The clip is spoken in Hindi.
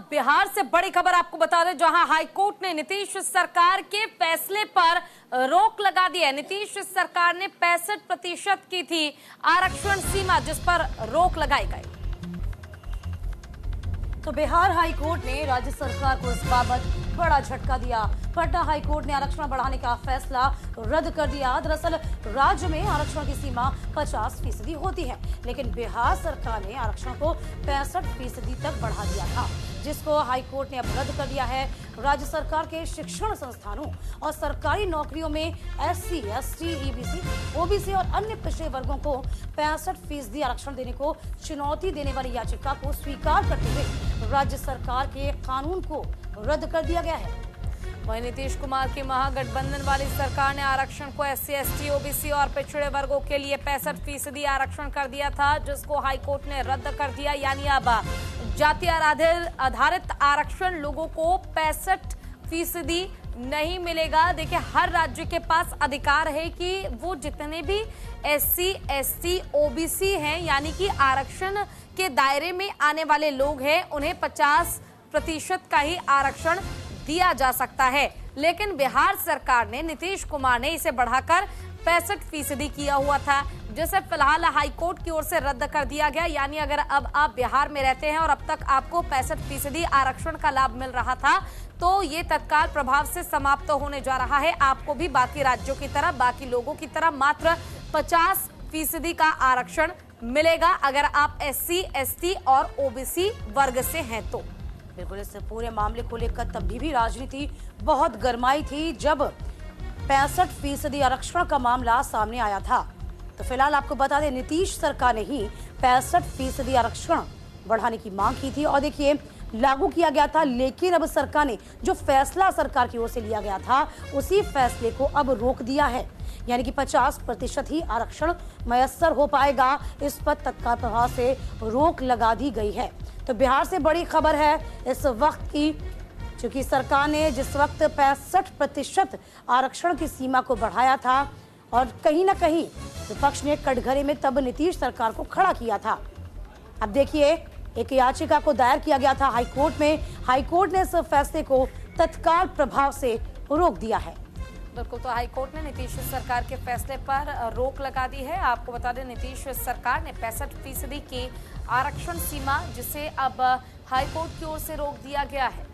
बिहार से बड़ी खबर आपको बता दें, जहां हाईकोर्ट ने नीतीश सरकार के फैसले पर रोक लगा दी है। नीतीश सरकार ने 65% की थी आरक्षण सीमा, जिस पर रोक लगाई गई। तो बिहार हाईकोर्ट ने राज्य सरकार को इस बाबत बड़ा झटका दिया। पटना हाईकोर्ट ने आरक्षण बढ़ाने का फैसला रद्द कर दिया। दरअसल राज्य में आरक्षण की सीमा 50% होती है, लेकिन बिहार सरकार ने आरक्षण को 65% तक बढ़ा दिया था, जिसको हाईकोर्ट ने अब रद्द कर दिया है। राज्य सरकार के शिक्षण संस्थानों और सरकारी नौकरियों में SC, ST, EBC, OBC और अन्य पिछड़े वर्गों को 65% आरक्षण देने को चुनौती देने वाली याचिका को स्वीकार करते हुए राज्य सरकार के कानून को रद्द कर दिया गया है। वहीं नीतीश कुमार की महागठबंधन वाली सरकार ने आरक्षण को SC, ST, OBC और पिछड़े वर्गों के लिए 65% आरक्षण कर दिया था, जिसको हाईकोर्ट ने रद्द कर दिया। यानी अब जाति आधारित आरक्षण लोगों को 65% नहीं मिलेगा। देखिए, हर राज्य के पास अधिकार है कि वो जितने भी SC, ST, OBC हैं, यानी कि आरक्षण के दायरे में आने वाले लोग हैं, उन्हें 50% का ही आरक्षण दिया जा सकता है। लेकिन बिहार सरकार ने, नीतीश कुमार ने इसे बढ़ाकर 65% किया हुआ था, जिसे फिलहाल हाईकोर्ट की ओर से रद्द कर दिया गया। यानी अगर अब आप बिहार में रहते हैं और अब तक आपको 65% आरक्षण का लाभ मिल रहा था, तो ये तत्काल प्रभाव से समाप्त होने जा रहा है। आपको भी बाकी राज्यों की तरह, बाकी लोगों की तरह मात्र 50% का आरक्षण मिलेगा, अगर आप SC, ST और OBC वर्ग से हैं तो। बिल्कुल, इस पूरे मामले को लेकर तब भी राजनीति बहुत गरमाई थी जब 65% आरक्षण का मामला सामने आया था। तो फिलहाल आपको बता दें, नीतीश सरकार ने ही 65% आरक्षण बढ़ाने की मांग की थी और देखिए लागू किया गया था। लेकिन अब सरकार ने जो फैसला सरकार की ओर से लिया गया था, उसी फैसले को अब रोक दिया है। यानी कि 50% ही आरक्षण मयस्सर हो पाएगा। इस पर तत्काल प्रभाव से रोक लगा दी गई है। तो बिहार से बड़ी खबर है इस वक्त की, क्योंकि सरकार ने जिस वक्त 65% आरक्षण की सीमा को बढ़ाया था और कहीं ना कहीं विपक्ष ने कटघरे में तब नीतीश सरकार को खड़ा किया था। अब देखिए, एक याचिका को दायर किया गया था हाईकोर्ट में। हाईकोर्ट ने इस फैसले को तत्काल प्रभाव से रोक दिया है। बिल्कुल, तो हाईकोर्ट ने नीतीश सरकार के फैसले पर रोक लगा दी है। आपको बता दें, नीतीश सरकार ने 65% की आरक्षण सीमा, जिसे अब हाईकोर्ट की ओर से रोक दिया गया है।